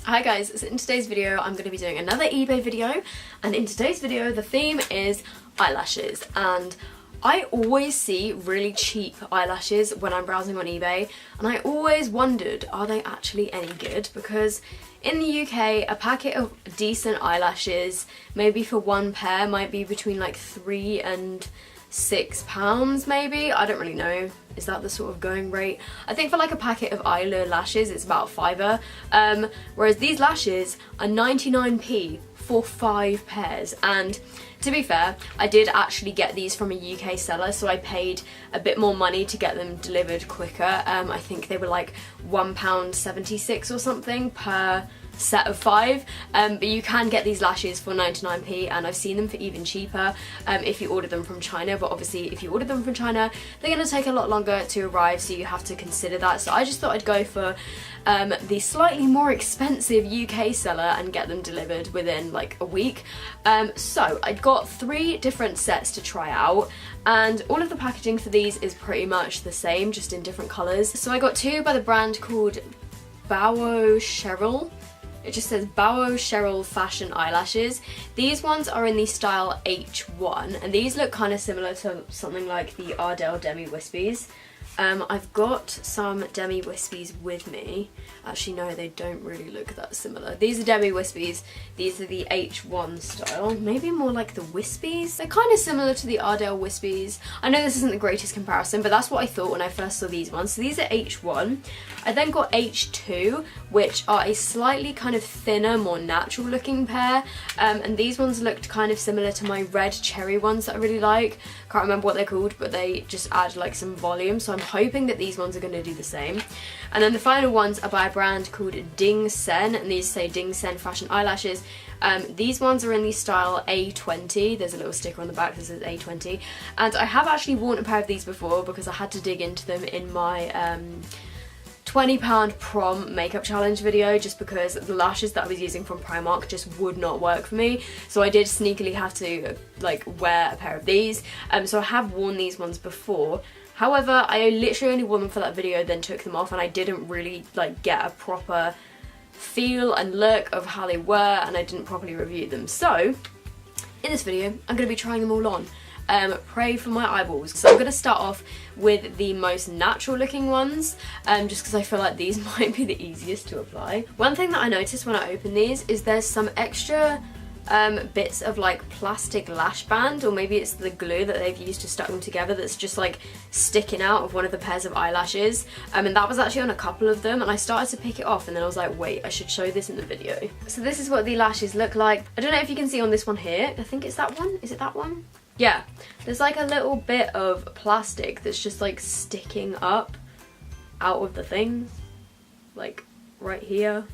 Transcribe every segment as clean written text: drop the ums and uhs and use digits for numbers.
Hi guys, so in today's video I'm going to be doing another eBay video, and in today's video the theme is eyelashes. And I always see really cheap eyelashes when I'm browsing on eBay, and I always wondered, are they actually any good? Because in the UK a packet of decent eyelashes, maybe for one pair, might be between like £3 and £6 maybe. I don't really know. Is that the sort of going rate? I think for like a packet of eyelure lashes it's about £5, whereas these lashes are 99p for 5 pairs. And to be fair, I did actually get these from a UK seller, so I paid a bit more money to get them delivered quicker. I think they were like £1.76 or something per set of 5, but you can get these lashes for 99p, and I've seen them for even cheaper if you order them from China. But obviously if you order them from China they're going to take a lot longer to arrive, so you have to consider that. So I just thought I'd go for the slightly more expensive UK seller and get them delivered within like a week. So I got 3 different sets to try out, and all of the packaging for these is pretty much the same, just in different colours. So I got 2 by the brand called Bow Cheryl. It just says Bow Cheryl Fashion Eyelashes. These ones are in the style H1, and these look kind of similar to something like the Ardell Demi Wispies. I've got some Demi Wispies with me. Actually no, they don't really look that similar. These are Demi Wispies, these are the H1 style. Maybe more like the Wispies. They're kind of similar to the Ardell Wispies. I know this isn't the greatest comparison, but that's what I thought when I first saw these ones. So these are H1. I then got H2, which are a slightly kind of thinner, more natural looking pair. And these ones looked kind of similar to my red cherry ones that I really like. Can't remember what they're called, but they just add like some volume. So I'm hoping that these ones are going to do the same. And then the final ones are by a brand called Ding Sen, and these say Ding Sen Fashion Eyelashes. These ones are in the style A20. There's a little sticker on the back that says A20, and I have actually worn a pair of these before because I had to dig into them in my £20 prom makeup challenge video, just because the lashes that I was using from Primark just would not work for me. So I did sneakily have to like wear a pair of these. So I have worn these ones before. However, I literally only wore them for that video, then took them off, and I didn't really like get a proper feel and look of how they were, and I didn't properly review them. So in this video I'm going to be trying them all on. Pray for my eyeballs. So I'm going to start off with the most natural looking ones, just because I feel like these might be the easiest to apply. One thing that I noticed when I open these is there's some extra bits of like plastic lash band, or maybe it's the glue that they've used to stuck them together, that's just like sticking out of one of the pairs of eyelashes. And that was actually on a couple of them, and I started to pick it off, and then I was like, wait, I should show this in the video. So this is what the lashes look like. I don't know if you can see on this one here. I think it's that one. Is it that one? Yeah, there's like a little bit of plastic that's just like sticking up out of the thing, like right here.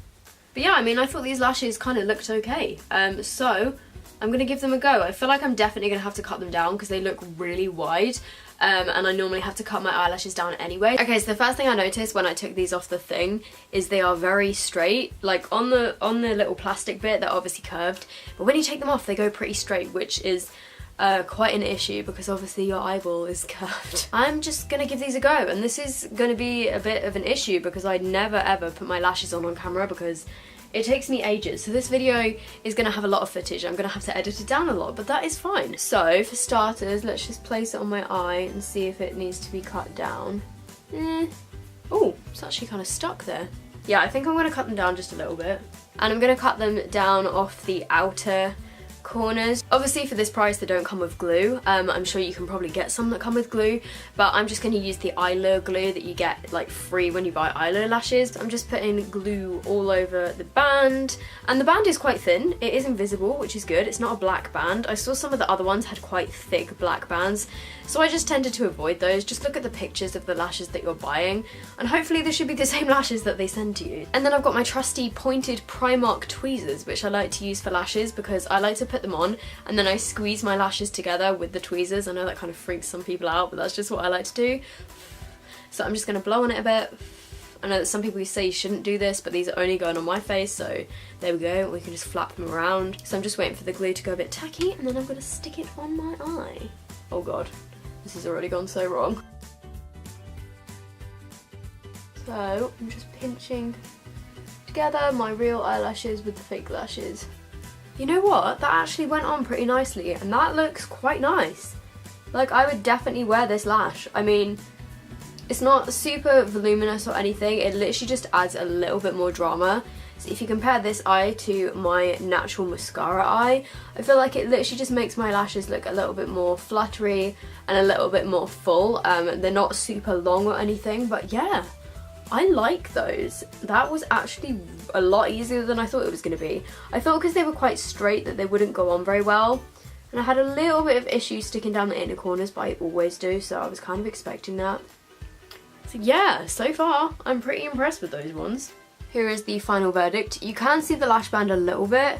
But yeah, I mean, I thought these lashes kind of looked okay. So I'm going to give them a go. I feel like I'm definitely going to have to cut them down because they look really wide. And I normally have to cut my eyelashes down anyway. Okay, so the first thing I noticed when I took these off the thing is they are very straight. Like on the little plastic bit, they're obviously curved, but when you take them off they go pretty straight, which is quite an issue because obviously your eyeball is curved. I'm just gonna give these a go, and this is gonna be a bit of an issue because I never ever put my lashes on camera because it takes me ages. So this video is gonna have a lot of footage. I'm gonna have to edit it down a lot, but that is fine. So for starters, let's just place it on my eye and see if it needs to be cut down. Oh, it's actually kind of stuck there. Yeah, I think I'm gonna cut them down just a little bit, and I'm gonna cut them down off the outer corners. Obviously for this price they don't come with glue. I'm sure you can probably get some that come with glue, but I'm just going to use the eyelure glue that you get like free when you buy eyelure lashes. I'm just putting glue all over the band, and the band is quite thin. It is invisible, which is good. It's not a black band. I saw some of the other ones had quite thick black bands, so I just tended to avoid those. Just look at the pictures of the lashes that you're buying, and hopefully this should be the same lashes that they send to you. And then I've got my trusty pointed Primark tweezers, which I like to use for lashes because I like to put them on and then I squeeze my lashes together with the tweezers. I know that kind of freaks some people out, but that's just what I like to do. So I'm just going to blow on it a bit. I know that some people say you shouldn't do this, but these are only going on my face, so there we go. We can just flap them around. So I'm just waiting for the glue to go a bit tacky, and then I'm going to stick it on my eye. Oh god, this has already gone so wrong. So I'm just pinching to together, my real eyelashes with the fake lashes. You know what? That actually went on pretty nicely and that looks quite nice. Like, I would definitely wear this lash. I mean, it's not super voluminous or anything, it literally just adds a little bit more drama. So if you compare this eye to my natural mascara eye, I feel like it literally just makes my lashes look a little bit more fluttery and a little bit more full. They're not super long or anything, but yeah, I like those. That was actually a lot easier than I thought it was going to be. I thought because they were quite straight that they wouldn't go on very well. And I had a little bit of issue sticking down the inner corners, but I always do, so I was kind of expecting that. So yeah, so far I'm pretty impressed with those ones. Here is the final verdict. You can see the lash band a little bit,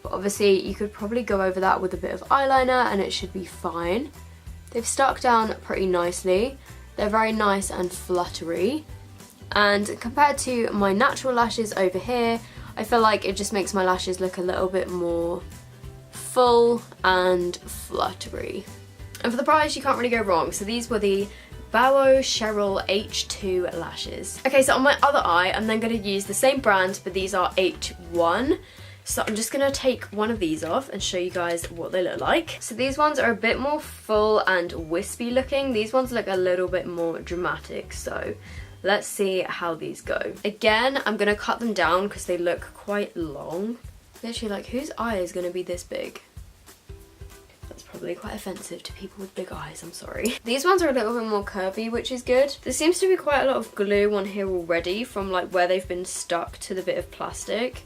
but obviously you could probably go over that with a bit of eyeliner and it should be fine. They've stuck down pretty nicely. They're very nice and fluttery. And compared to my natural lashes over here, I feel like it just makes my lashes look a little bit more full and fluttery. And for the price, you can't really go wrong. So these were the Bow Cheryl H2 lashes. Okay, so on my other eye, I'm then going to use the same brand, but these are H1. So I'm just going to take one of these off and show you guys what they look like. So these ones are a bit more full and wispy looking. These ones look a little bit more dramatic, so let's see how these go. Again, I'm going to cut them down because they look quite long. Literally, like, whose eye is going to be this big? That's probably quite offensive to people with big eyes, I'm sorry. These ones are a little bit more curvy, which is good. There seems to be quite a lot of glue on here already from like where they've been stuck to the bit of plastic.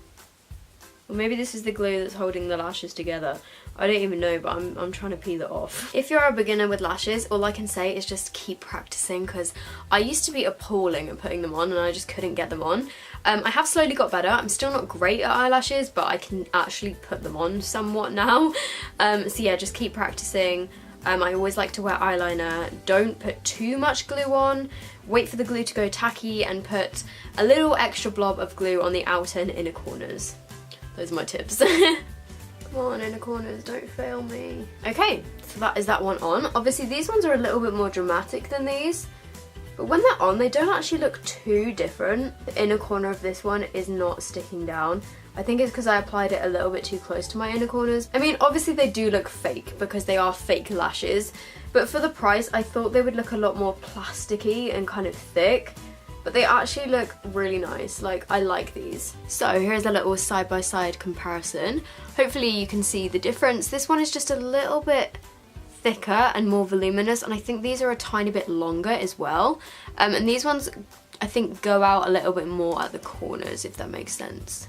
Or maybe this is the glue that's holding the lashes together. I don't even know, but I'm trying to peel it off. If you're a beginner with lashes, all I can say is just keep practicing, because I used to be appalling at putting them on and I just couldn't get them on. I have slowly got better. I'm still not great at eyelashes, but I can actually put them on somewhat now. So yeah, just keep practicing. I always like to wear eyeliner. Don't put too much glue on. Wait for the glue to go tacky and put a little extra blob of glue on the outer and inner corners. Those are my tips. Come on, inner corners, don't fail me. Okay, so that is that one on. Obviously these ones are a little bit more dramatic than these, but when they're on, they don't actually look too different. The inner corner of this one is not sticking down. I think it's because I applied it a little bit too close to my inner corners. I mean, obviously they do look fake because they are fake lashes, but for the price, I thought they would look a lot more plasticky and kind of thick. But they actually look really nice. Like, I like these. So here's a little side-by-side comparison. Hopefully you can see the difference. This one is just a little bit thicker and more voluminous, and I think these are a tiny bit longer as well. And these ones, I think, go out a little bit more at the corners, if that makes sense.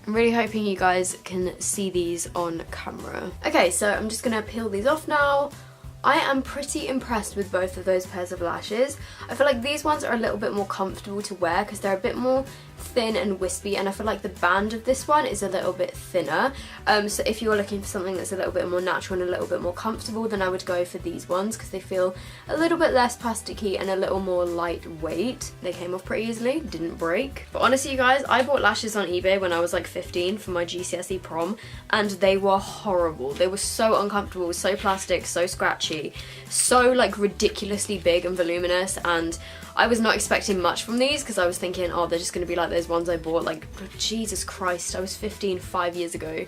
I'm really hoping you guys can see these on camera. Okay, so I'm just gonna peel these off now. I am pretty impressed with both of those pairs of lashes. I feel like these ones are a little bit more comfortable to wear because they're a bit more thin and wispy, and I feel like the band of this one is a little bit thinner. So if you're looking for something that's a little bit more natural and a little bit more comfortable, then I would go for these ones because they feel a little bit less plasticky and a little more lightweight. They came off pretty easily, didn't break. But honestly, you guys, I bought lashes on eBay when I was like 15 for my GCSE prom, and they were horrible. They were so uncomfortable, so plastic, so scratchy, so like ridiculously big and voluminous, and I was not expecting much from these because I was thinking, oh, they're just going to be like those ones I bought, like, Jesus Christ, I was 15 5 years ago.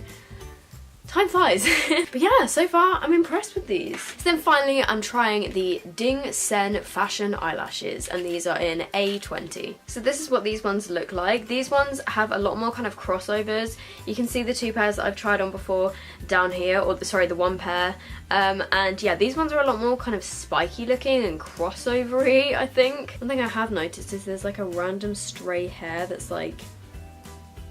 Time flies. But yeah, so far I'm impressed with these. So then finally I'm trying the Ding Sen Fashion eyelashes, and these are in A20. So this is what these ones look like. These ones have a lot more kind of crossovers. You can see the two pairs that I've tried on before down here, or sorry, the one pair. And yeah, these ones are a lot more kind of spiky looking and crossovery, I think. One thing I have noticed is there's like a random stray hair that's like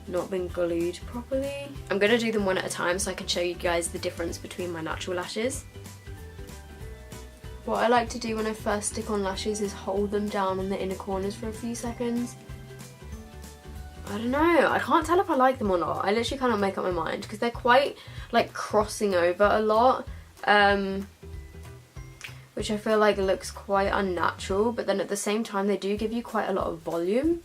not been glued properly. I'm gonna do them one at a time so I can show you guys the difference between my natural lashes. What I like to do when I first stick on lashes is hold them down on the inner corners for a few seconds. I don't know, I can't tell if I like them or not. I literally cannot make up my mind because they're quite like crossing over a lot, which I feel like looks quite unnatural, but then at the same time they do give you quite a lot of volume.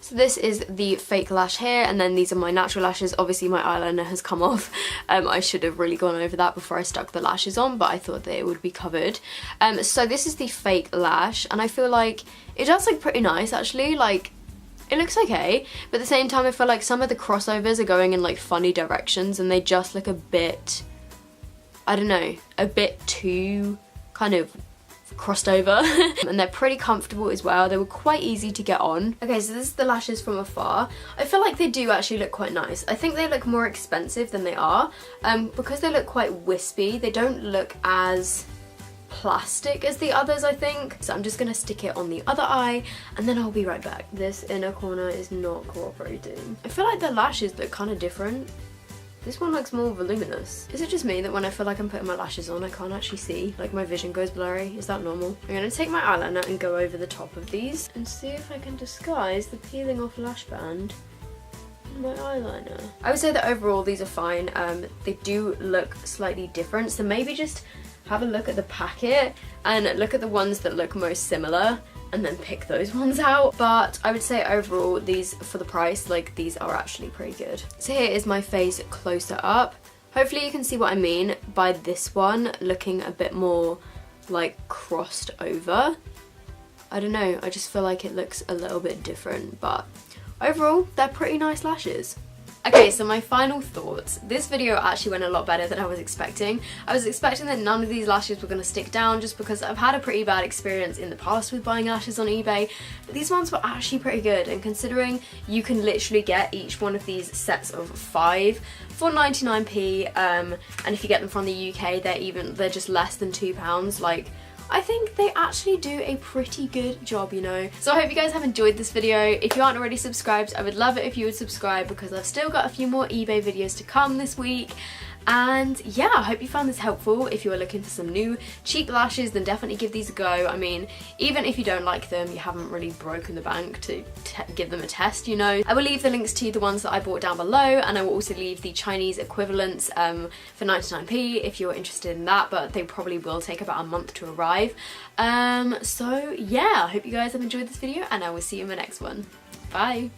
So this is the fake lash here, and then these are my natural lashes. Obviously my eyeliner has come off. I should have really gone over that before I stuck the lashes on, but I thought that it would be covered. So this is the fake lash, and I feel like it does look pretty nice actually. Like, It looks okay, but at the same time I feel like some of the crossovers are going in like funny directions and they just look a bit, I don't know, a bit too kind of crossed over. And they're pretty comfortable as well. They were quite easy to get on. Okay, so this is the lashes from afar. I feel like they do actually look quite nice. I think they look more expensive than they are, because they look quite wispy. They don't look as plastic as the others, I think. So I'm just gonna stick it on the other eye and then I'll be right back. This inner corner is not cooperating. I feel like the lashes look kind of different. This one looks more voluminous. Is it just me that when I feel like I'm putting my lashes on I can't actually see? Like my vision goes blurry? Is that normal? I'm gonna take my eyeliner and go over the top of these and see if I can disguise the peeling off lash band in my eyeliner. I would say that overall these are fine. They do look slightly different, so maybe just have a look at the packet and look at the ones that look most similar and then pick those ones out. But I would say overall these, for the price, like these are actually pretty good. So here is my face closer up. Hopefully you can see what I mean by this one looking a bit more like crossed over. I don't know, I just feel like it looks a little bit different, but overall they're pretty nice lashes. Okay, so my final thoughts. This video actually went a lot better than I was expecting. I was expecting that none of these lashes were going to stick down just because I've had a pretty bad experience in the past with buying lashes on eBay, but these ones were actually pretty good, and considering you can literally get each one of these sets of 5 for 99p, and if you get them from the UK they're just less than £2, like I think they actually do a pretty good job, you know. So I hope you guys have enjoyed this video. If you aren't already subscribed, I would love it if you would subscribe because I've still got a few more eBay videos to come this week. And yeah, I hope you found this helpful. If you are looking for some new cheap lashes, then definitely give these a go. I mean, even if you don't like them, you haven't really broken the bank to give them a test, you know. I will leave the links to the ones that I bought down below, and I will also leave the Chinese equivalents for 99p if you're interested in that, but they probably will take about a month to arrive. So yeah, I hope you guys have enjoyed this video and I will see you in my next one. Bye!